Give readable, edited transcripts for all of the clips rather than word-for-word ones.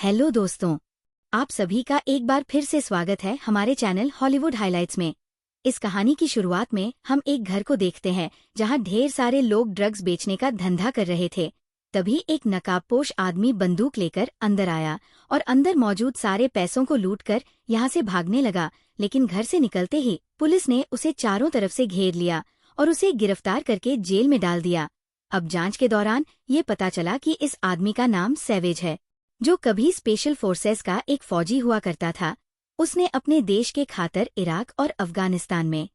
Hello दोस्तों, आप सभी का एक बार फिर से स्वागत है हमारे चैनल हॉलीवुड हाइलाइट्स में। इस कहानी की शुरुआत में हम एक घर को देखते हैं जहां ढेर सारे लोग ड्रग्स बेचने का धंधा कर रहे थे। तभी एक नकाबपोश आदमी बंदूक लेकर अंदर आया और अंदर मौजूद सारे पैसों को लूटकर यहां से भागने लगा। लेकिन घर से निकलते ही पुलिस ने उसे चारों तरफ से घेर लिया और उसे गिरफ्तार करके जेल में डाल दिया। अब जांच के दौरान ये पता चला कि इस आदमी का नाम सैवेज है, जो कभी स्पेशल फोर्सेस का एक फौजी हुआ करता था। उसने अपने देश के खातिर इराक और अफगानिस्तान में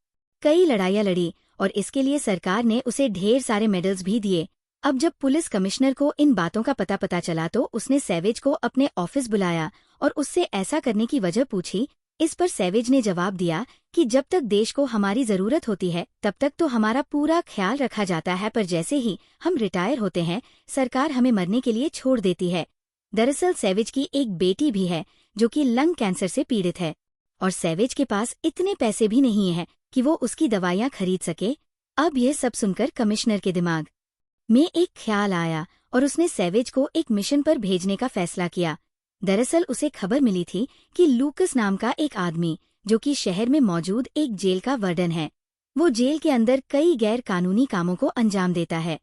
कई लड़ाइयां लड़ी और इसके लिए सरकार ने उसे ढेर सारे मेडल्स भी दिए। अब जब पुलिस कमिश्नर को इन बातों का पता चला तो उसने सैवेज को अपने ऑफिस बुलाया और उससे ऐसा करने की वजह पूछी। इस पर सैवेज ने जवाब दिया कि जब तक देश को हमारी जरूरत होती है तब तक तो हमारा पूरा ख्याल रखा जाता है, पर जैसे ही हम रिटायर होते हैं सरकार हमें मरने के लिए छोड़ देती है। दरअसल सैवेज की एक बेटी भी है जो कि लंग कैंसर से पीड़ित है और सैवेज के पास इतने पैसे भी नहीं हैं कि वो उसकी दवाइयां खरीद सके। अब यह सब सुनकर कमिश्नर के दिमाग में एक ख्याल आया और उसने सैवेज को एक मिशन पर भेजने का फैसला किया। दरअसल उसे खबर मिली थी कि लूकस नाम का एक आदमी, जो कि शहर में मौजूद एक जेल का वार्डन है, वो जेल के अंदर कई गैर कानूनी कामों को अंजाम देता है।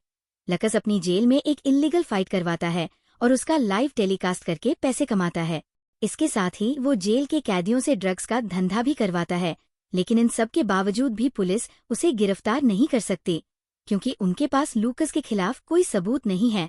लकस अपनी जेल में एक इल्लीगल फाइट करवाता है और उसका लाइव टेलीकास्ट करके पैसे कमाता है। इसके साथ ही वो जेल के कैदियों से ड्रग्स का धंधा भी करवाता है। लेकिन इन सब के बावजूद भी पुलिस उसे गिरफ्तार नहीं कर सकती, क्योंकि उनके पास लूकस के खिलाफ कोई सबूत नहीं है।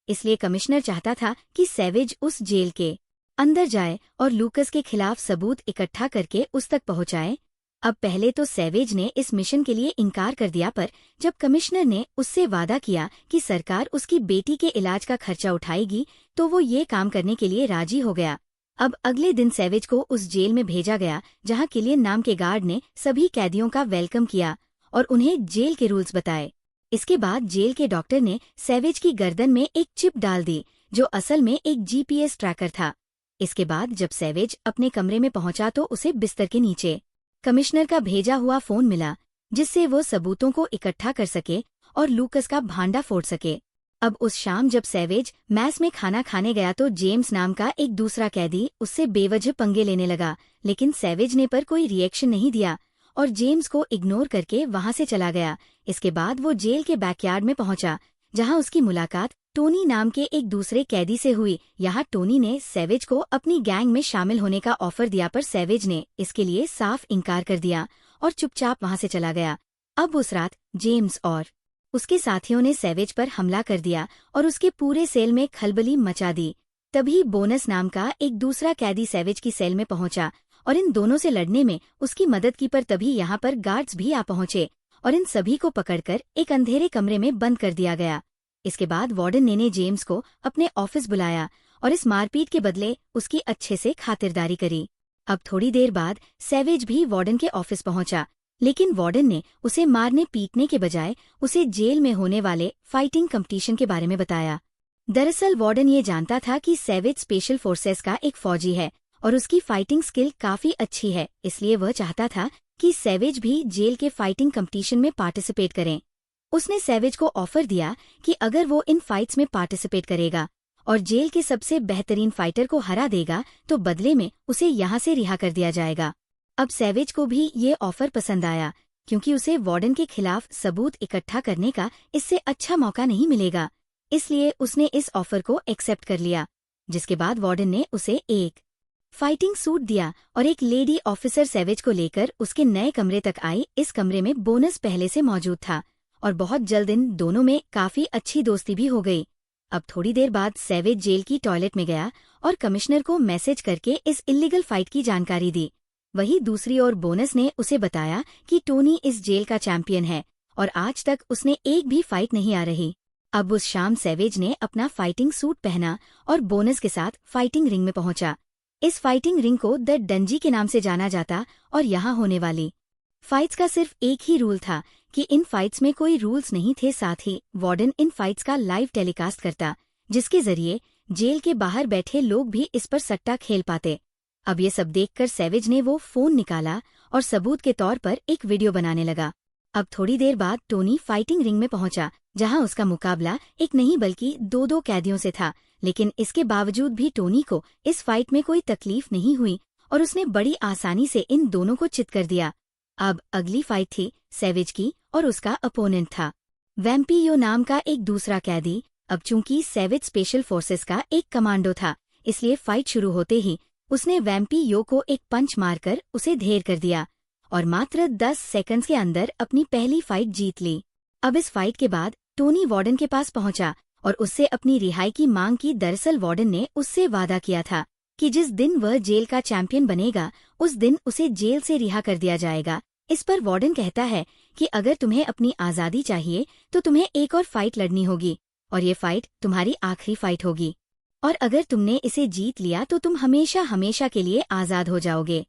इसलिए कमिश्नर चाहता था कि सैवेज उस जेल के अंदर जाए और लूकस के खिलाफ सबूत इकट्ठा करके उस तक पहुंचाए। अब पहले तो सैवेज ने इस मिशन के लिए इनकार कर दिया, पर जब कमिश्नर ने उससे वादा किया कि सरकार उसकी बेटी के इलाज का खर्चा उठाएगी तो वो ये काम करने के लिए राजी हो गया। अब अगले दिन सैवेज को उस जेल में भेजा गया जहां किलियन नाम के गार्ड ने सभी कैदियों का वेलकम किया और उन्हें जेल के रूल्स बताए। इसके बाद जेल के डॉक्टर ने सैवेज की गर्दन में एक चिप डाल दी जो असल में एक जीपीएस ट्रैकर था। इसके बाद जब सैवेज अपने कमरे में पहुंचा तो उसे बिस्तर के नीचे कमिश्नर का भेजा हुआ फोन मिला, जिससे वो सबूतों को इकट्ठा कर सके और लूकस का भांडा फोड़ सके। अब उस शाम जब सैवेज मैस में खाना खाने गया तो जेम्स नाम का एक दूसरा कैदी उससे बेवजह पंगे लेने लगा, लेकिन सैवेज ने पर कोई रिएक्शन नहीं दिया और जेम्स को इग्नोर करके वहां से चला गया। इसके बाद वो जेल के बैकयार्ड में पहुंचा जहां उसकी मुलाकात टोनी नाम के एक दूसरे कैदी से हुई। यहाँ टोनी ने सैवेज को अपनी गैंग में शामिल होने का ऑफर दिया, पर सैवेज ने इसके लिए साफ इनकार कर दिया और चुपचाप वहां से चला गया। अब उस रात जेम्स और उसके साथियों ने सैवेज पर हमला कर दिया और उसके पूरे सेल में खलबली मचा दी। तभी बोनस नाम का एक दूसरा कैदी सैवेज की सेल में पहुंचा और इन दोनों से लड़ने में उसकी मदद की, पर तभी यहाँ पर गार्ड्स भी आ पहुंचे और इन सभी को पकड़कर एक अंधेरे कमरे में बंद कर दिया गया। इसके बाद वार्डन ने जेम्स को अपने ऑफिस बुलाया और इस मारपीट के बदले उसकी अच्छे से खातिरदारी करी। अब थोड़ी देर बाद सैवेज भी वार्डन के ऑफिस पहुंचा, लेकिन वार्डन ने उसे मारने पीटने के बजाय उसे जेल में होने वाले फाइटिंग कंपटीशन के बारे में बताया। दरअसल वार्डन ये जानता था कि सैवेज स्पेशल फोर्सेस का एक फौजी है और उसकी फाइटिंग स्किल काफी अच्छी है, इसलिए वह चाहता था कि सैवेज भी जेल के फाइटिंग कंपटीशन में पार्टिसिपेट करें। उसने सैवेज को ऑफर दिया कि अगर वो इन फाइट्स में पार्टिसिपेट करेगा और जेल के सबसे बेहतरीन फाइटर को हरा देगा तो बदले में उसे यहाँ से रिहा कर दिया जाएगा। अब सैवेज को भी ये ऑफर पसंद आया, क्योंकि उसे वार्डन के खिलाफ सबूत इकट्ठा करने का इससे अच्छा मौका नहीं मिलेगा। इसलिए उसने इस ऑफर को एक्सेप्ट कर लिया, जिसके बाद वार्डन ने उसे एक फाइटिंग सूट दिया और एक लेडी ऑफिसर सैवेज को लेकर उसके नए कमरे तक आई। इस कमरे में बोनस पहले से मौजूद था और बहुत जल्द इन दोनों में काफी अच्छी दोस्ती भी हो गई। अब थोड़ी देर बाद सैवेज जेल की टॉयलेट में गया और कमिश्नर को मैसेज करके इस इल्लीगल फाइट की जानकारी दी। वहीं दूसरी ओर बोनस ने उसे बताया कि टोनी इस जेल का चैंपियन है और आज तक उसने एक भी फाइट नहीं आ रही। अब उस शाम सैवेज ने अपना फाइटिंग सूट पहना और बोनस के साथ फाइटिंग रिंग में पहुंचा। इस फाइटिंग रिंग को द डंजी के नाम से जाना जाता और यहाँ होने वाली फाइट्स का सिर्फ एक ही रूल था कि इन फाइट्स में कोई रूल्स नहीं थे। साथ ही वार्डन इन फाइट्स का लाइव टेलीकास्ट करता, जिसके जरिए जेल के बाहर बैठे लोग भी इस पर सट्टा खेल पाते। अब ये सब देखकर सैवेज ने वो फोन निकाला और सबूत के तौर पर एक वीडियो बनाने लगा। अब थोड़ी देर बाद टोनी फाइटिंग रिंग में पहुंचा, जहां उसका मुकाबला एक नहीं बल्कि दो कैदियों से था। लेकिन इसके बावजूद भी टोनी को इस फाइट में कोई तकलीफ नहीं हुई और उसने बड़ी आसानी से इन दोनों को चित कर दिया। अब अगली फाइट थी सैवेज की और उसका अपोनेंट था वैम्पियो नाम का एक दूसरा कैदी। अब चूंकि सैवेज स्पेशल फोर्सेस का एक कमांडो था, इसलिए फाइट शुरू होते ही उसने वैम्पियो को एक पंच मारकर उसे ढेर कर दिया और मात्र 10 सेकंड्स के अंदर अपनी पहली फाइट जीत ली। अब इस फाइट के बाद टोनी वार्डन के पास पहुंचा और उससे अपनी रिहाई की मांग की। दरअसल वार्डन ने उससे वादा किया था कि जिस दिन वह जेल का चैंपियन बनेगा उस दिन उसे जेल से रिहा कर दिया जाएगा। इस पर वार्डन कहता है कि अगर तुम्हें अपनी आज़ादी चाहिए तो तुम्हें एक और फाइट लड़नी होगी और ये फाइट तुम्हारी आखिरी फाइट होगी, और अगर तुमने इसे जीत लिया तो तुम हमेशा हमेशा के लिए आज़ाद हो जाओगे।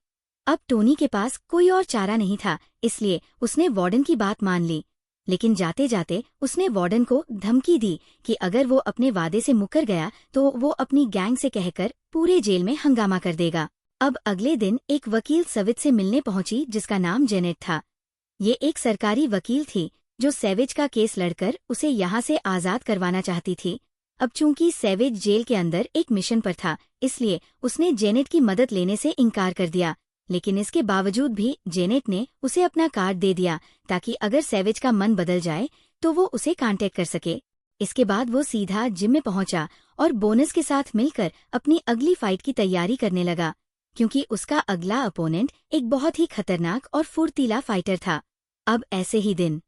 अब टोनी के पास कोई और चारा नहीं था, इसलिए उसने वार्डन की बात मान ली। लेकिन जाते जाते उसने वार्डन को धमकी दी कि अगर वो अपने वादे से मुकर गया तो वो अपनी गैंग से कहकर पूरे जेल में हंगामा कर देगा। अब अगले दिन एक वकील सवित से मिलने पहुंची जिसका नाम जेनेट था। ये एक सरकारी वकील थी जो सैवेज का केस लड़कर उसे यहाँ से आज़ाद करवाना चाहती थी। अब चूंकि सैवेज जेल के अंदर एक मिशन पर था, इसलिए उसने जेनेट की मदद लेने से इनकार कर दिया। लेकिन इसके बावजूद भी जेनेट ने उसे अपना कार्ड दे दिया ताकि अगर सैवेज का मन बदल जाए तो वो उसे कांटेक्ट कर सके। इसके बाद वो सीधा जिम में पहुंचा और बोनस के साथ मिलकर अपनी अगली फाइट की तैयारी करने लगा, क्योंकि उसका अगला अपोनेंट एक बहुत ही खतरनाक और फुर्तीला फाइटर था। अब ऐसे ही दिन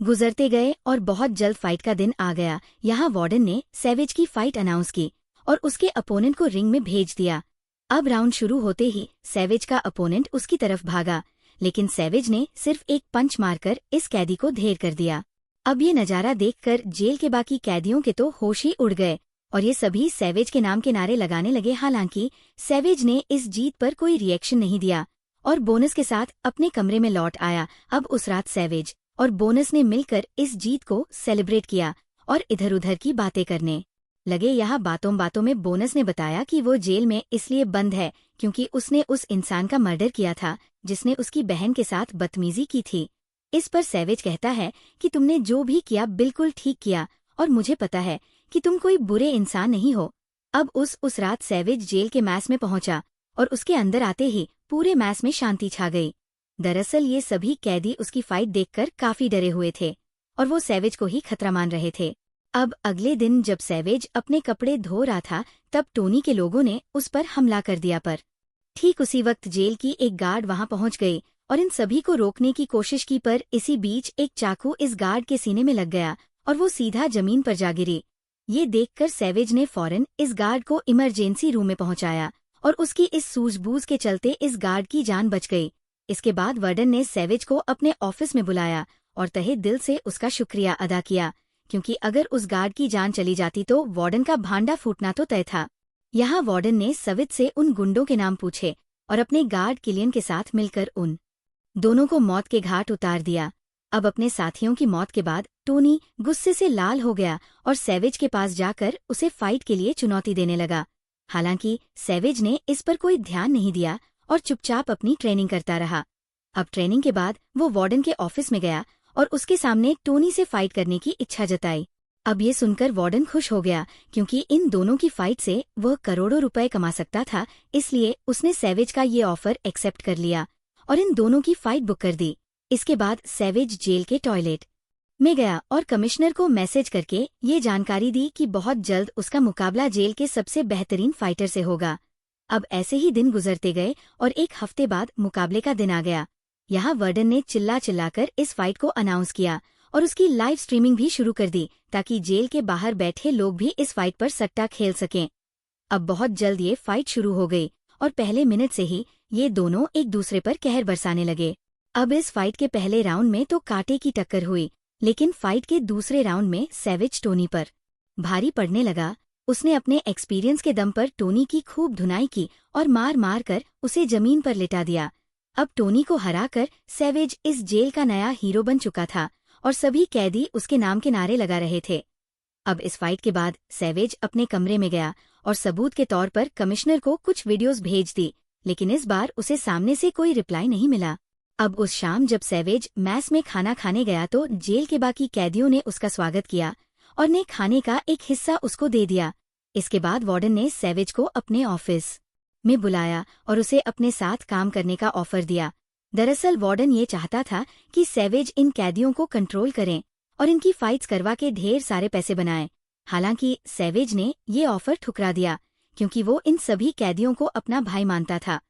गुजरते गए और बहुत जल्द फाइट का दिन आ गया। यहाँ वार्डन ने सैवेज की फाइट अनाउंस की और उसके अपोनेंट को रिंग में भेज दिया। अब राउंड शुरू होते ही सैवेज का अपोनेंट उसकी तरफ भागा, लेकिन सैवेज ने सिर्फ एक पंच मारकर इस कैदी को ढेर कर दिया। अब ये नज़ारा देखकर जेल के बाकी कैदियों के तो होश ही उड़ गए और ये सभी सैवेज के नाम के नारे लगाने लगे। हालांकि सैवेज ने इस जीत पर कोई रिएक्शन नहीं दिया और बोनस के साथ अपने कमरे में लौट आया। अब उस रात सैवेज और बोनस ने मिलकर इस जीत को सेलिब्रेट किया और इधर उधर की बातें करने लगे। यहाँ बातों बातों में बोनस ने बताया कि वो जेल में इसलिए बंद है क्योंकि उसने उस इंसान का मर्डर किया था जिसने उसकी बहन के साथ बदतमीजी की थी। इस पर सैवेज कहता है कि तुमने जो भी किया बिल्कुल ठीक किया और मुझे पता है कि तुम कोई बुरे इंसान नहीं हो। अब उस रात सैवेज जेल के मैस में पहुंचा और उसके अंदर आते ही पूरे मैस में शांति छा गई। दरअसल ये सभी कैदी उसकी फाइट देखकर काफी डरे हुए थे और वो सैवेज को ही खतरा मान रहे थे। अब अगले दिन जब सैवेज अपने कपड़े धो रहा था तब टोनी के लोगों ने उस पर हमला कर दिया, पर ठीक उसी वक्त जेल की एक गार्ड वहां पहुंच गई और इन सभी को रोकने की कोशिश की, पर इसी बीच एक चाकू इस गार्ड के सीने में लग गया और वो सीधा जमीन पर जा गिरी। ये देखकर सैवेज ने फौरन इस गार्ड को इमरजेंसी रूम में पहुंचाया और उसकी इस सूझबूझ के चलते इस गार्ड की जान बच गई। इसके बाद वार्डन ने सैवेज को अपने ऑफिस में बुलाया और तहे दिल से उसका शुक्रिया अदा किया, क्योंकि अगर उस गार्ड की जान चली जाती तो वार्डन का भांडा फूटना तो तय था। यहाँ वार्डन ने सवित से उन गुंडों के नाम पूछे और अपने गार्ड किलियन के साथ मिलकर उन दोनों को मौत के घाट उतार दिया। अब अपने साथियों की मौत के बाद टोनी गुस्से से लाल हो गया और सैवेज के पास जाकर उसे फाइट के लिए चुनौती देने लगा। हालांकि सैवेज ने इस पर कोई ध्यान नहीं दिया और चुपचाप अपनी ट्रेनिंग करता रहा। अब ट्रेनिंग के बाद वो वार्डन के ऑफिस में गया और उसके सामने टोनी से फाइट करने की इच्छा जताई। अब ये सुनकर वार्डन खुश हो गया, क्योंकि इन दोनों की फाइट से वह करोड़ों रुपए कमा सकता था। इसलिए उसने सैवेज का ये ऑफर एक्सेप्ट कर लिया और इन दोनों की फाइट बुक कर दी। इसके बाद सैवेज जेल के टॉयलेट में गया और कमिश्नर को मैसेज करके ये जानकारी दी कि बहुत जल्द उसका मुकाबला जेल के सबसे बेहतरीन फाइटर से होगा। अब ऐसे ही दिन गुजरते गए और एक हफ्ते बाद मुकाबले का दिन आ गया। यहाँ वार्डन ने चिल्ला चिल्लाकर इस फाइट को अनाउंस किया और उसकी लाइव स्ट्रीमिंग भी शुरू कर दी ताकि जेल के बाहर बैठे लोग भी इस फाइट पर सट्टा खेल सकें। अब बहुत जल्द ये फाइट शुरू हो गई और पहले मिनट से ही ये दोनों एक दूसरे पर कहर बरसाने लगे। अब इस फाइट के पहले राउंड में तो कांटे की टक्कर हुई, लेकिन फाइट के दूसरे राउंड में सैवेज टोनी पर भारी पड़ने लगा। उसने अपने एक्सपीरियंस के दम पर टोनी की खूब धुनाई की और मार मार कर उसे जमीन पर लिटा दिया। अब टोनी को हराकर सैवेज इस जेल का नया हीरो बन चुका था और सभी कैदी उसके नाम के नारे लगा रहे थे। अब इस फाइट के बाद सैवेज अपने कमरे में गया और सबूत के तौर पर कमिश्नर को कुछ वीडियोस भेज दी, लेकिन इस बार उसे सामने से कोई रिप्लाई नहीं मिला। अब उस शाम जब सैवेज मैस में खाना खाने गया तो जेल के बाकी कैदियों ने उसका स्वागत किया और ने खाने का एक हिस्सा उसको दे दिया। इसके बाद वार्डन ने सैवेज को अपने ऑफिस में बुलाया और उसे अपने साथ काम करने का ऑफर दिया। दरअसल वार्डन ये चाहता था कि सैवेज इन कैदियों को कंट्रोल करें और इनकी फाइट्स करवा के ढेर सारे पैसे बनाए। हालांकि सैवेज ने ये ऑफर ठुकरा दिया क्योंकि वो इन सभी कैदियों को अपना भाई मानता था।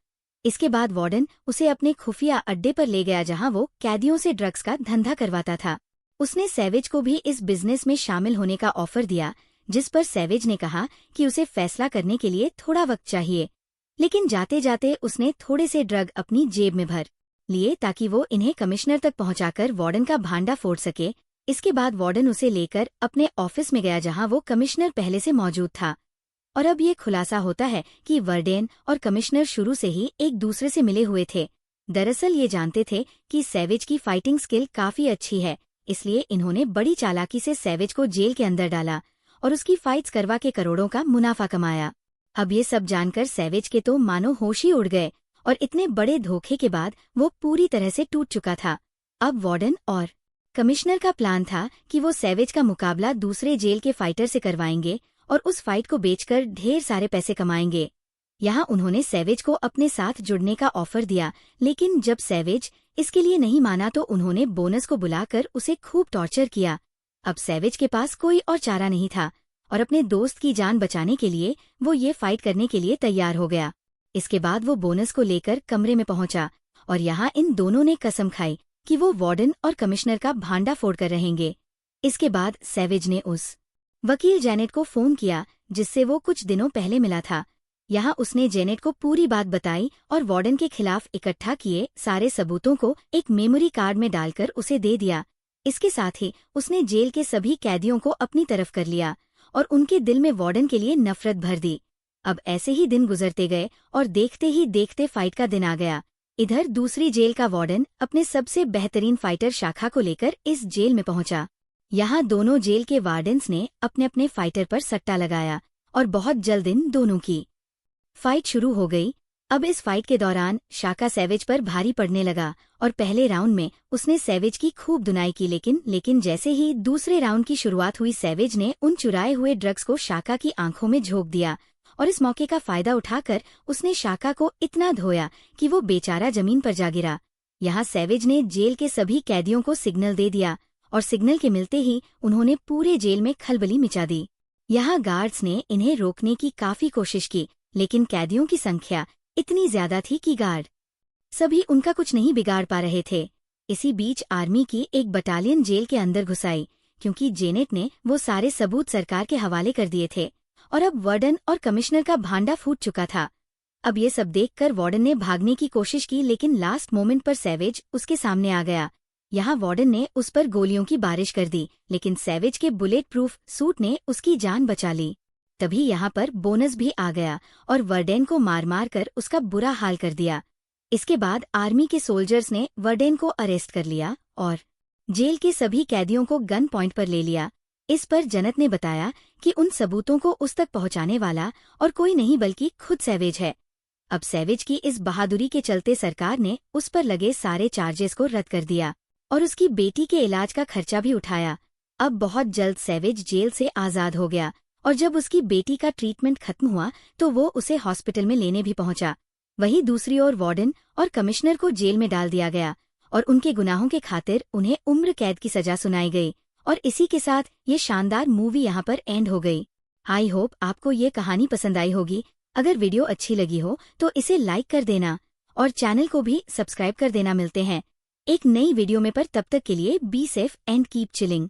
इसके बाद वार्डन उसे अपने खुफिया अड्डे पर ले गया जहां वो कैदियों से ड्रग्स का धंधा करवाता था। उसने सैवेज को भी इस बिजनेस में शामिल होने का ऑफर दिया, जिस पर सैवेज ने कहा कि उसे फैसला करने के लिए थोड़ा वक्त चाहिए, लेकिन जाते जाते उसने थोड़े से ड्रग अपनी जेब में भर लिए ताकि वो इन्हें कमिश्नर तक पहुंचाकर वार्डन का भांडा फोड़ सके। इसके बाद वार्डन उसे लेकर अपने ऑफिस में गया जहां वो कमिश्नर पहले से मौजूद था। और अब ये खुलासा होता है कि वार्डन और कमिश्नर शुरू से ही एक दूसरे से मिले हुए थे। दरअसल ये जानते थे कि सैवेज की फाइटिंग स्किल काफी अच्छी है, इसलिए इन्होंने बड़ी चालाकी से सैवेज को जेल के अंदर डाला और उसकी फाइट्स करवा के करोड़ों का मुनाफा कमाया। अब ये सब जानकर सैवेज के तो मानो होश ही उड़ गए और इतने बड़े धोखे के बाद वो पूरी तरह से टूट चुका था। अब वार्डन और कमिश्नर का प्लान था कि वो सैवेज का मुकाबला दूसरे जेल के फाइटर से करवाएंगे और उस फाइट को बेचकर ढेर सारे पैसे कमाएंगे। यहाँ उन्होंने सैवेज को अपने साथ जुड़ने का ऑफर दिया, लेकिन जब सैवेज इसके लिए नहीं माना तो उन्होंने बोनस को बुलाकर उसे खूब टॉर्चर किया। अब सैवेज के पास कोई और चारा नहीं था और अपने दोस्त की जान बचाने के लिए वो ये फाइट करने के लिए तैयार हो गया। इसके बाद वो बोनस को लेकर कमरे में पहुंचा और यहाँ इन दोनों ने कसम खाई कि वो वार्डन और कमिश्नर का भांडा फोड़ कर रहेंगे। इसके बाद सैवेज ने उस वकील जेनेट को फोन किया जिससे वो कुछ दिनों पहले मिला था। यहाँ उसने जेनेट को पूरी बात बताई और वार्डन के खिलाफ इकट्ठा किए सारे सबूतों को एक मेमोरी कार्ड में डालकर उसे दे दिया। इसके साथ ही उसने जेल के सभी कैदियों को अपनी तरफ कर लिया और उनके दिल में वार्डन के लिए नफरत भर दी। अब ऐसे ही दिन गुजरते गए और देखते ही देखते फाइट का दिन आ गया। इधर दूसरी जेल का वार्डन अपने सबसे बेहतरीन फाइटर शाखा को लेकर इस जेल में पहुंचा। यहाँ दोनों जेल के वार्डन्स ने अपने अपने फाइटर पर सट्टा लगाया और बहुत जल्द इन दोनों की फाइट शुरू हो गई। अब इस फाइट के दौरान शाखा सैवेज पर भारी पड़ने लगा और पहले राउंड में उसने सैवेज की खूब धुनाई की, लेकिन जैसे ही दूसरे राउंड की शुरुआत हुई सैवेज ने उन चुराए हुए ड्रग्स को शाखा की आंखों में झोंक दिया और इस मौके का फायदा उठाकर उसने शाखा को इतना धोया कि वो बेचारा जमीन पर जा गिरा। यहाँ सैवेज ने जेल के सभी कैदियों को सिग्नल दे दिया और सिग्नल के मिलते ही उन्होंने पूरे जेल में खलबली मचा दी। यहाँ गार्ड्स ने इन्हें रोकने की काफी कोशिश की, लेकिन कैदियों की संख्या इतनी ज्यादा थी कि गार्ड सभी उनका कुछ नहीं बिगाड़ पा रहे थे। इसी बीच आर्मी की एक बटालियन जेल के अंदर घुस आई क्योंकि जेनेट ने वो सारे सबूत सरकार के हवाले कर दिए थे और अब वार्डन और कमिश्नर का भांडा फूट चुका था। अब ये सब देखकर वार्डन ने भागने की कोशिश की, लेकिन लास्ट मोमेंट पर सैवेज उसके सामने आ गया। यहाँ वार्डन ने उस पर गोलियों की बारिश कर दी, लेकिन सैवेज के बुलेट प्रूफ सूट ने उसकी जान बचा ली। तभी यहाँ पर बोनस भी आ गया और वार्डन को मार मार कर उसका बुरा हाल कर दिया। इसके बाद आर्मी के सोल्जर्स ने वार्डन को अरेस्ट कर लिया और जेल के सभी कैदियों को गन पॉइंट पर ले लिया। इस पर जनत ने बताया कि उन सबूतों को उस तक पहुंचाने वाला और कोई नहीं बल्कि खुद सैवेज है। अब सैवेज की इस बहादुरी के चलते सरकार ने उस पर लगे सारे चार्जेस को रद्द कर दिया और उसकी बेटी के इलाज का खर्चा भी उठाया। अब बहुत जल्द सैवेज जेल से आजाद हो गया और जब उसकी बेटी का ट्रीटमेंट खत्म हुआ तो वो उसे हॉस्पिटल में लेने भी पहुंचा। वहीं दूसरी ओर वार्डन और कमिश्नर को जेल में डाल दिया गया और उनके गुनाहों के खातिर उन्हें उम्र कैद की सजा सुनाई गई। और इसी के साथ ये शानदार मूवी यहाँ पर एंड हो गई। आई होप आपको ये कहानी पसंद आई होगी। अगर वीडियो अच्छी लगी हो तो इसे लाइक कर देना और चैनल को भी सब्सक्राइब कर देना। मिलते हैं एक नई वीडियो में, पर तब तक के लिए be safe and keep chilling.